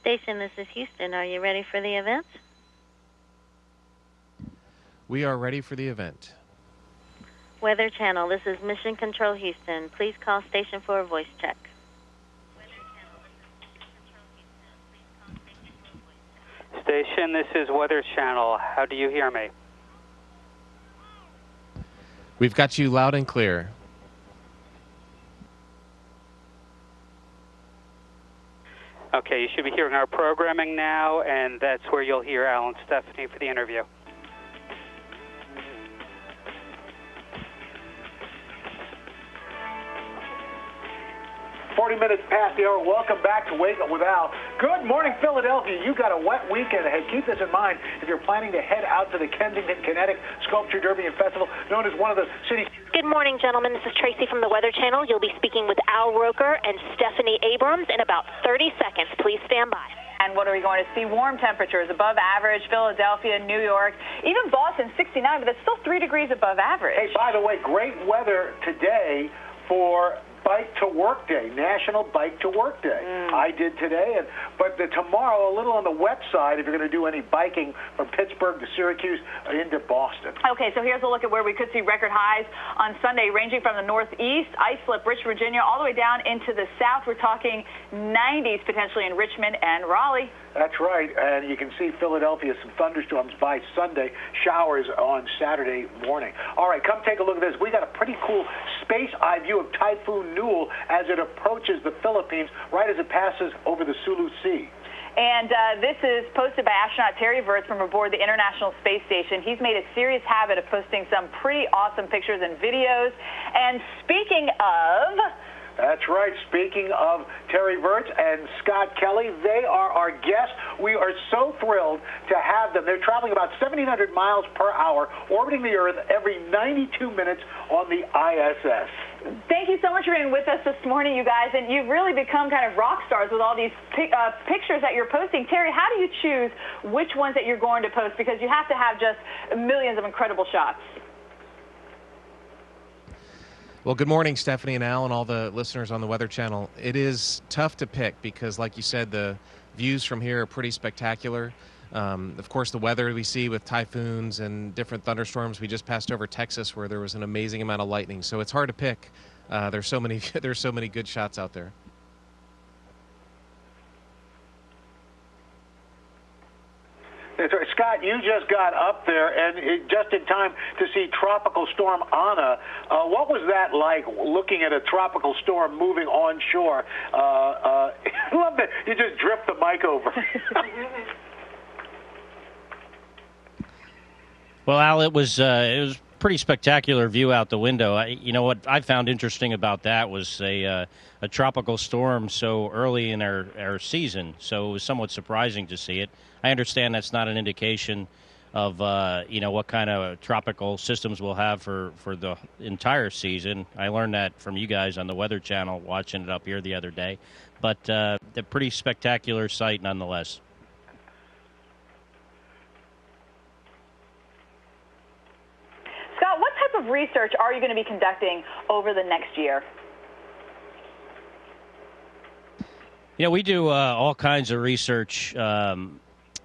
Station, this is Houston. Are you ready for the event? We are ready for the event. Weather Channel, this is Mission Control Houston. Please call station for a voice check. Station, this is Weather Channel. How do you hear me? We've got you loud and clear. Okay, you should be hearing our programming now, and that's where you'll hear Al and Stephanie for the interview. 40 minutes past the hour. Welcome back to Wake Up with Al. Good morning, Philadelphia. You got a wet weekend ahead. Keep this in mind if you're planning to head out to the Kensington, Connecticut Sculpture Derby and Festival, known as one of the city's... Good morning, gentlemen. This is Tracy from the Weather Channel. You'll be speaking with Al Roker and Stephanie Abrams in about 30 seconds. Please stand by. And what are we going to see? Warm temperatures above average. Philadelphia, New York, even Boston, 69, but that's still 3 degrees above average. Hey, by the way, great weather today for Bike to Work Day, National Bike to Work Day. I did today, but tomorrow a little on the wet side if you're going to do any biking from Pittsburgh to Syracuse into Boston. Okay, so here's a look at where we could see record highs on Sunday, ranging from the northeast, Islip, Rich, Virginia, all the way down into the south. We're talking 90s potentially in Richmond and Raleigh. That's right, and you can see Philadelphia, some thunderstorms by Sunday, showers on Saturday morning. All right, come take a look at this. We got a pretty cool space eye view of Typhoon Newell as it approaches the Philippines, right as it passes over the Sulu Sea. And this is posted by astronaut Terry Virts from aboard the International Space Station. He's made a serious habit of posting some pretty awesome pictures and videos. And speaking of... That's right. Speaking of Terry Virts and Scott Kelly, they are our guests. We are so thrilled to have them. They're traveling about 1,700 miles per hour, orbiting the Earth every 92 minutes on the ISS. Thank you so much for being with us this morning, you guys. And you've really become kind of rock stars with all these pictures that you're posting. Terry, how do you choose which ones that you're going to post? Because you have to have just millions of incredible shots. Well, good morning, Stephanie and Al and all the listeners on the Weather Channel. It is tough to pick because, like you said, the views from here are pretty spectacular. Of course, the weather we see with typhoons and different thunderstorms. We just passed over Texas where there was an amazing amount of lightning. So it's hard to pick. There's so many good shots out there. That's right. Scott, you just got up there, and just in time to see Tropical Storm Anna. What was that like, looking at a tropical storm moving onshore? I love that you just drift the mic over. Well, Al, it was pretty spectacular view out the window. You know what I found interesting about that was a tropical storm so early in our season, so it was somewhat surprising to see it. I understand that's not an indication of what kind of tropical systems we'll have for the entire season. I learned that from you guys on the Weather Channel watching it up here the other day, but a pretty spectacular sight nonetheless. Scott, what type of research are you going to be conducting over the next year? You know, we do all kinds of research.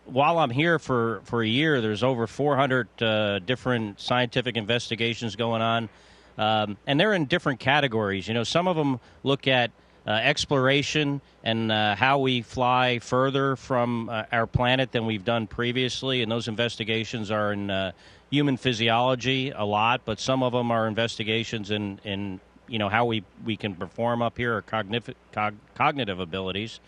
While I'm here for a year, there's over 400 different scientific investigations going on, and they're in different categories. You know, some of them look at exploration and how we fly further from our planet than we've done previously, and those investigations are in human physiology a lot, but some of them are investigations in how we can perform up here, or cognitive abilities,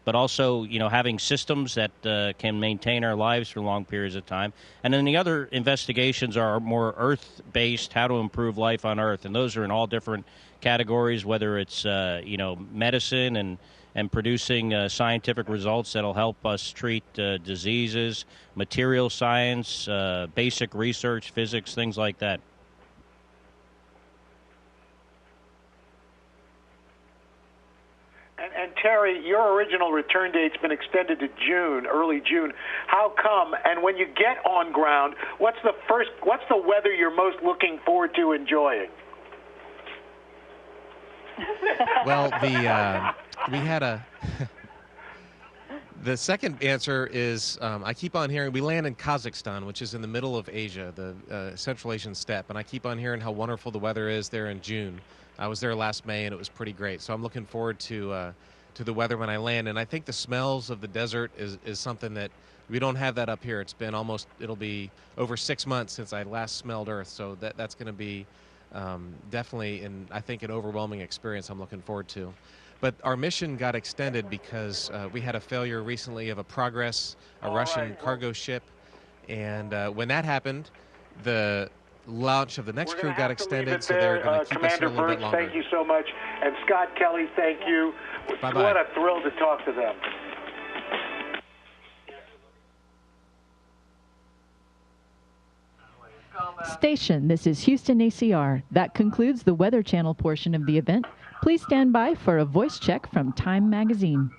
but also, having systems that can maintain our lives for long periods of time. And then the other investigations are more Earth-based, how to improve life on Earth. And those are in all different categories, whether it's, medicine and producing scientific results that'll help us treat diseases, material science, basic research, physics, things like that. And Terry, your original return date's been extended to June, early June. How come? And when you get on ground, what's the weather you're most looking forward to enjoying? Well, we had a The second answer is I keep on hearing we land in Kazakhstan, which is in the middle of Asia, the Central Asian steppe, and I keep on hearing how wonderful the weather is there in June. I was there last May, and it was pretty great. So I'm looking forward to the weather when I land. And I think the smells of the desert is something that we don't have that up here. It's been it'll be over 6 months since I last smelled Earth. So that's going to be definitely, I think, an overwhelming experience I'm looking forward to. But our mission got extended because we had a failure recently of a Progress, a Russian cargo ship. And when that happened, the launch of the next crew got extended, so they're going to keep us a little bit longer. Thank you so much. And Scott Kelly, thank you. Bye-bye. What a thrill to talk to them. Station, this is Houston ACR. That concludes the Weather Channel portion of the event. Please stand by for a voice check from Time Magazine.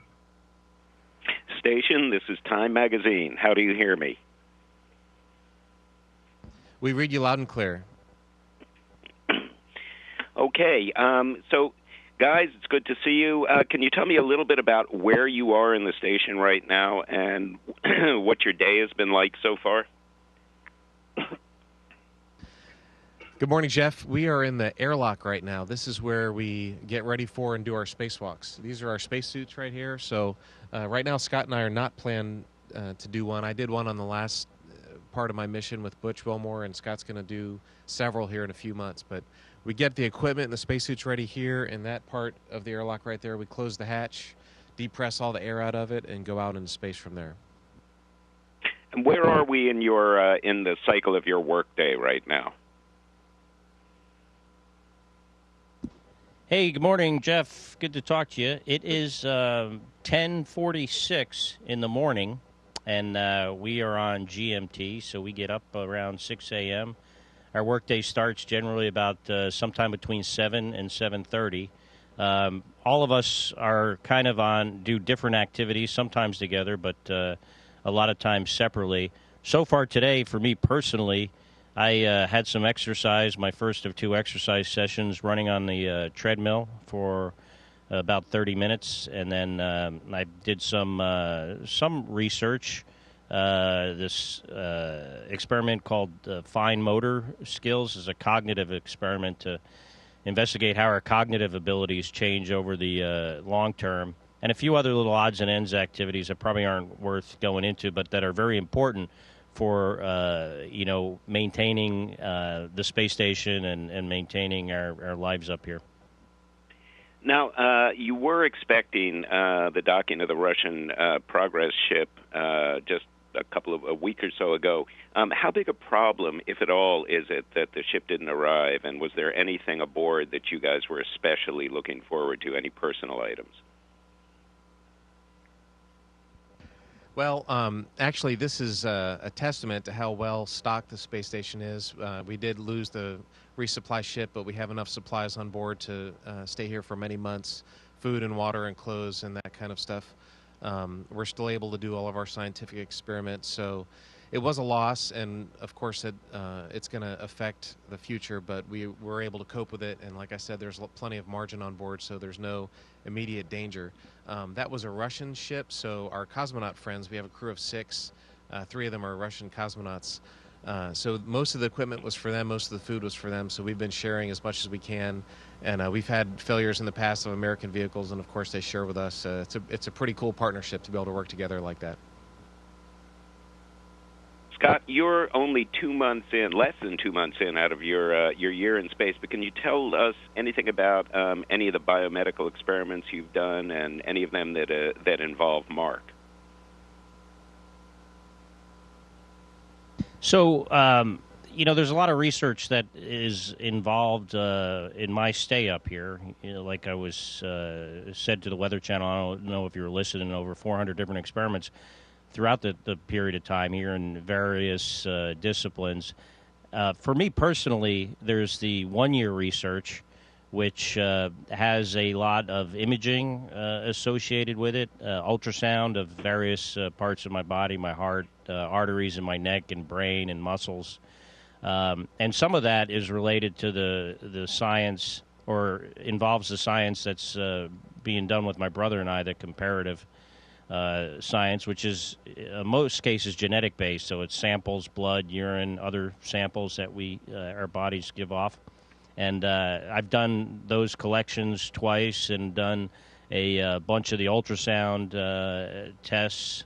Station, this is Time Magazine. How do you hear me? We read you loud and clear. Okay, so guys, it's good to see you. Can you tell me a little bit about where you are in the station right now and what your day has been like so far? Good morning, Jeff. We are in the airlock right now. This is where we get ready for and do our spacewalks. These are our spacesuits right here. So right now, Scott and I are not planning to do one. I did one on the last part of my mission with Butch Wilmore, and Scott's going to do several here in a few months. But we get the equipment and the spacesuits ready here in that part of the airlock right there. We close the hatch, depress all the air out of it, and go out into space from there. And where are we in your in the cycle of your workday right now? Hey, good morning, Jeff. Good to talk to you. It is 10:46 in the morning, and we are on GMT, so we get up around 6 a.m. Our workday starts generally about sometime between 7 and 7:30. All of us are kind of do different activities, sometimes together, but a lot of times separately. So far today, for me personally, I had some exercise, my first of 2 exercise sessions, running on the treadmill for about 30 minutes, and then I did some research. This experiment called Fine Motor Skills is a cognitive experiment to investigate how our cognitive abilities change over the long term, and a few other little odds and ends activities that probably aren't worth going into, but that are very important for maintaining the space station and maintaining our lives up here. Now, you were expecting the docking of the Russian Progress ship just a week or so ago. How big a problem, if at all, is it that the ship didn't arrive? And was there anything aboard that you guys were especially looking forward to, any personal items? Well, actually, this is a testament to how well stocked the space station is. We did lose the resupply ship, but we have enough supplies on board to stay here for many months, food and water and clothes and that kind of stuff. We're still able to do all of our scientific experiments, so it was a loss, and of course it's going to affect the future, but we were able to cope with it, and like I said, there's plenty of margin on board, so there's no immediate danger. That was a Russian ship, so our cosmonaut friends, we have a crew of 6, 3 of them are Russian cosmonauts, so most of the equipment was for them, most of the food was for them, so we've been sharing as much as we can, and we've had failures in the past of American vehicles, and of course they share with us. It's a pretty cool partnership to be able to work together like that. Scott, you're only 2 months in, less than 2 months in out of your year in space, but can you tell us anything about any of the biomedical experiments you've done and any of them that involve Mark? So, there's a lot of research that is involved in my stay up here. Like I was said to the Weather Channel, I don't know if you were listening, over 400 different experiments throughout the period of time here in various disciplines. For me personally, there's the 1-year research, which has a lot of imaging associated with it, ultrasound of various parts of my body, my heart, arteries in my neck and brain and muscles. And some of that is related to the science, or involves the science that's being done with my brother and I, the comparative science, which is in most cases genetic based. So it's samples, blood, urine, other samples that our bodies give off. And I've done those collections twice and done a bunch of the ultrasound tests.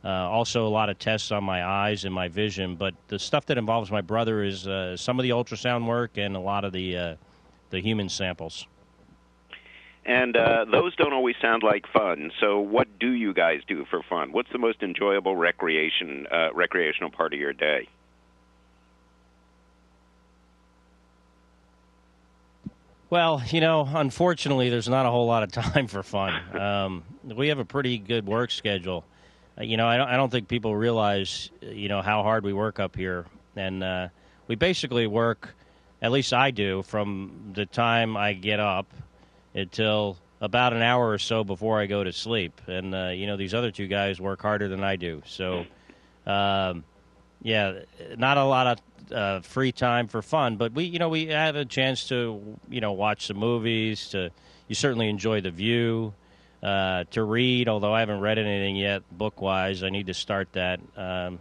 Also, a lot of tests on my eyes and my vision. But the stuff that involves my brother is some of the ultrasound work and a lot of the human samples. And those don't always sound like fun. So what do you guys do for fun? What's the most enjoyable recreational part of your day? Well, unfortunately, there's not a whole lot of time for fun. We have a pretty good work schedule. I don't think people realize, how hard we work up here. And we basically work, at least I do, from the time I get up until about an hour or so before I go to sleep. And, these other two guys work harder than I do. So, not a lot of free time for fun. But we have a chance to, watch some movies. You certainly enjoy The View. To read, although I haven't read anything yet book-wise. I need to start that. And,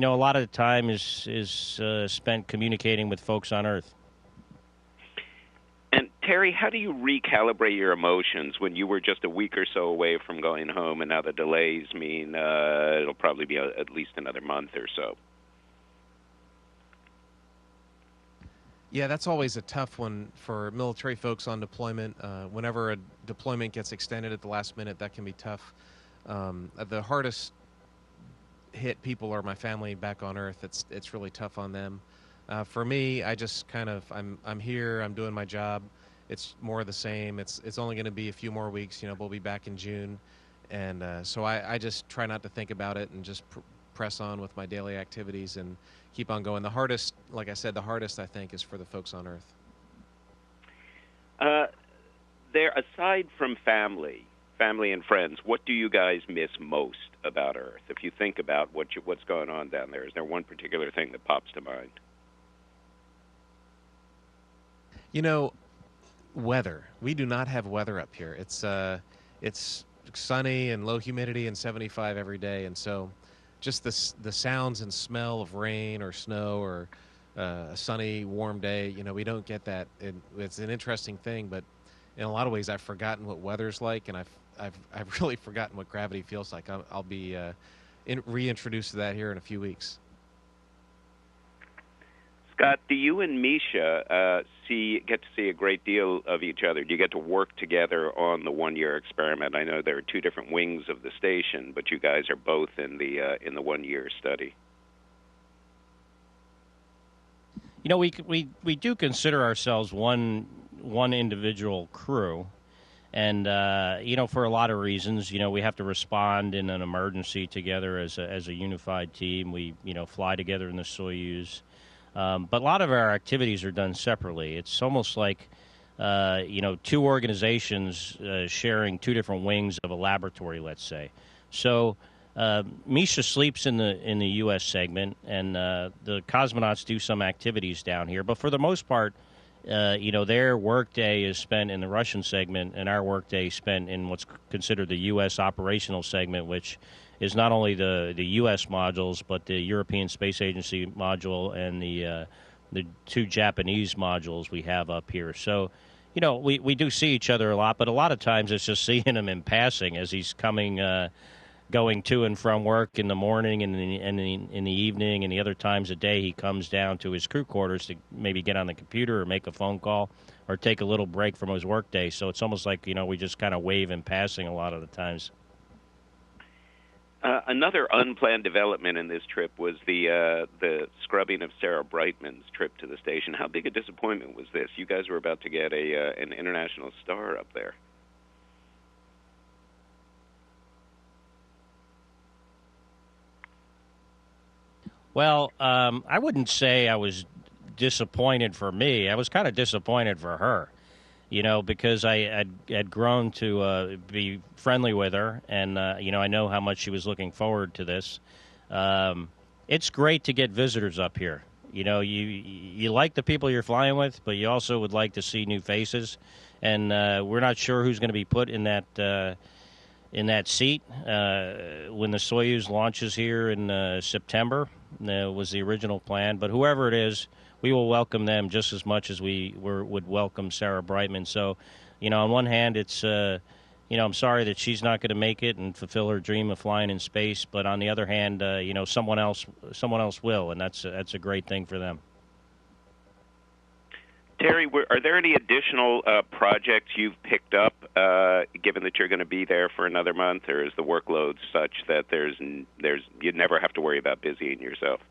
a lot of the time is spent communicating with folks on Earth. And, Terry, how do you recalibrate your emotions when you were just a week or so away from going home, and now the delays mean it'll probably be at least another month or so? Yeah, that's always a tough one for military folks on deployment. Whenever a deployment gets extended at the last minute, that can be tough. The hardest hit people are my family back on Earth. It's really tough on them. For me, I just I'm here. I'm doing my job. It's more of the same. It's only going to be a few more weeks. We'll be back in June, and so I just try not to think about it and just press on with my daily activities and keep on going. The hardest, like I said, I think is for the folks on Earth. Aside from family and friends, what do you guys miss most about Earth? If you think about what's going on down there, is there one particular thing that pops to mind? Weather. We do not have weather up here. It's sunny and low humidity and 75 every day, and so just the sounds and smell of rain or snow or a sunny, warm day, we don't get that. It's an interesting thing, but in a lot of ways, I've forgotten what weather's like, and I've really forgotten what gravity feels like. I'll be reintroduced to that here in a few weeks. Scott, do you and Misha get to see a great deal of each other? Do you get to work together on the one-year experiment? I know there are two different wings of the station, but you guys are both in the one-year study. We do consider ourselves one individual crew, and for a lot of reasons, we have to respond in an emergency together as a unified team. We fly together in the Soyuz. But a lot of our activities are done separately. It's almost like, two organizations sharing two different wings of a laboratory, let's say. So Misha sleeps in the U.S. segment, and the cosmonauts do some activities down here. But for the most part, their workday is spent in the Russian segment, and our workday is spent in what's considered the U.S. operational segment, which is not only the U.S. modules, but the European Space Agency module and the two Japanese modules we have up here. So, we do see each other a lot, but a lot of times it's just seeing him in passing as he's going to and from work in the morning and in the evening, and the other times a day he comes down to his crew quarters to maybe get on the computer or make a phone call or take a little break from his work day. So it's almost like, we just kind of wave in passing a lot of the times. Another unplanned development in this trip was the scrubbing of Sarah Brightman's trip to the station. How big a disappointment was this? You guys were about to get an international star up there. Well, I wouldn't say I was disappointed for me. I was kind of disappointed for her. Because I had grown to be friendly with her, and, I know how much she was looking forward to this. It's great to get visitors up here. You like the people you're flying with, but you also would like to see new faces. And we're not sure who's going to be put in that that seat when the Soyuz launches here in September. Was the original plan, but whoever it is, we will welcome them just as much as we would welcome Sarah Brightman. So, on one hand, it's I'm sorry that she's not going to make it and fulfill her dream of flying in space, but on the other hand, someone else will, and that's a great thing for them. Terry, are there any additional projects you've picked up, given that you're going to be there for another month, or is the workload such that you never have to worry about busying yourself?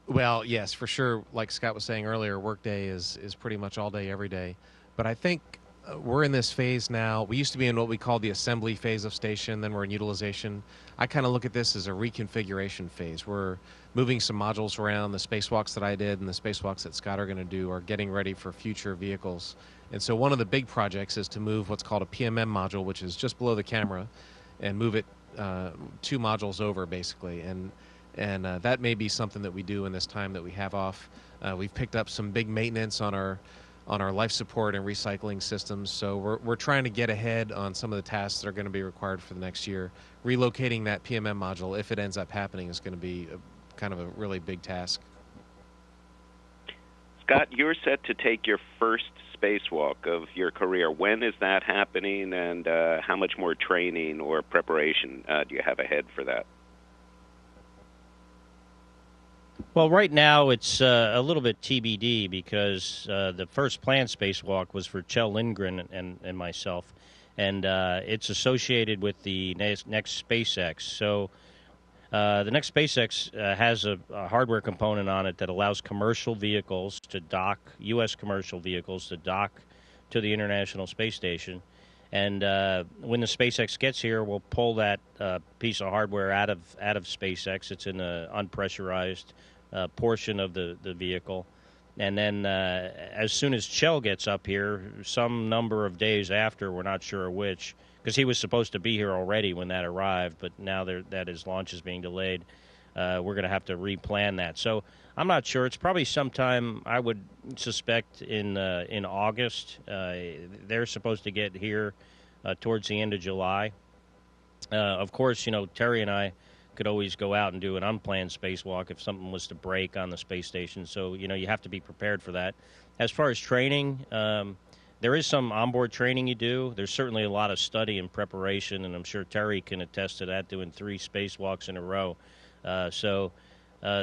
Well, yes, for sure. Like Scott was saying earlier, workday is pretty much all day, every day. But I think we're in this phase now. We used to be in what we call the assembly phase of station, then we're in utilization. I kind of look at this as a reconfiguration phase. We're moving some modules around. The spacewalks that I did and the spacewalks that Scott are going to do are getting ready for future vehicles. And so one of the big projects is to move what's called a PMM module, which is just below the camera, and move it 2 modules over, basically. And that may be something that we do in this time that we have off. We've picked up some big maintenance on our life support and recycling systems, so we're trying to get ahead on some of the tasks that are going to be required for the next year. Relocating that PMM module, if it ends up happening, is going to be kind of a really big task. Scott, you're set to take your first spacewalk of your career. When is that happening, and how much more training or preparation do you have ahead for that? Well, right now it's a little bit TBD because the first planned spacewalk was for Kjell Lindgren and myself, and it's associated with the next SpaceX. So the next SpaceX has a hardware component on it that allows commercial vehicles to dock, U.S. commercial vehicles to dock to the International Space Station. And when the SpaceX gets here, we'll pull that piece of hardware out of SpaceX. It's in an unpressurized portion of the vehicle. And then as soon as Kjell gets up here, some number of days after, we're not sure which, because he was supposed to be here already when that arrived, but now that his launch is being delayed, we're going to have to replan that. So I'm not sure. It's probably sometime, I would suspect, in August. They're supposed to get here towards the end of July. Of course, Terry and I could always go out and do an unplanned spacewalk if something was to break on the space station. So, you have to be prepared for that. As far as training, there is some onboard training you do. There's certainly a lot of study and preparation, and I'm sure Terry can attest to that, doing 3 spacewalks in a row. So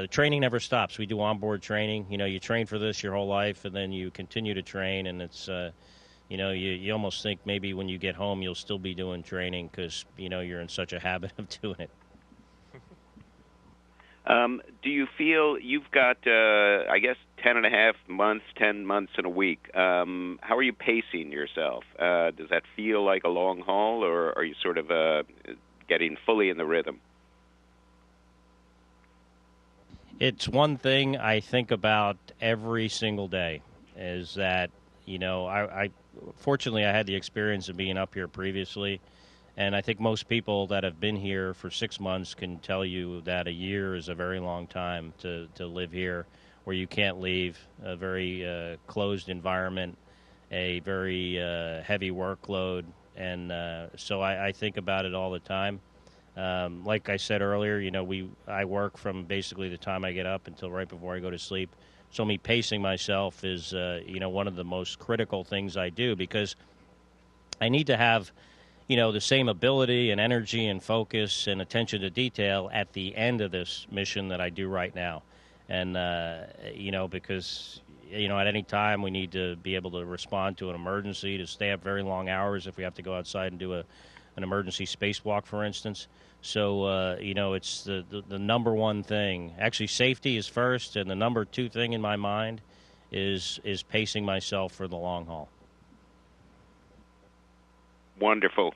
training never stops. We do onboard training. You train for this your whole life, and then you continue to train, and it's, you almost think maybe when you get home you'll still be doing training because, you're in such a habit of doing it. Do you feel you've got, 10 months and a week? How are you pacing yourself? Does that feel like a long haul, or are you sort of getting fully in the rhythm? It's one thing I think about every single day is that, I fortunately I had the experience of being up here previously. And I think most people that have been here for 6 months can tell you that a year is a very long time to live here, where you can't leave, a very closed environment, a very heavy workload. And so I think about it all the time. Like I said earlier, I work from basically the time I get up until right before I go to sleep. So me pacing myself is, one of the most critical things I do, because I need to have the same ability and energy and focus and attention to detail at the end of this mission that I do right now. And, because, at any time we need to be able to respond to an emergency, to stay up very long hours if we have to go outside and do an emergency spacewalk, for instance. So, it's the number one thing. Actually, safety is first, and the number 2 thing in my mind is pacing myself for the long haul. Wonderful.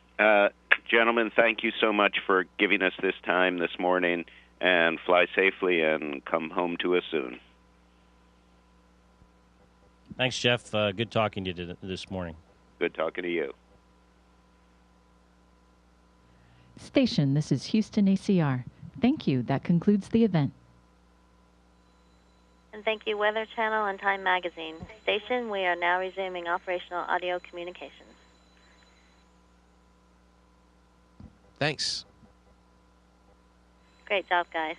Gentlemen, thank you so much for giving us this time this morning, and fly safely and come home to us soon. Thanks, Jeff. Good talking to you this morning. Good talking to you. Station, this is Houston ACR. Thank you. That concludes the event. And thank you, Weather Channel and Time Magazine. Station, we are now resuming operational audio communications. Thanks. Great job, guys.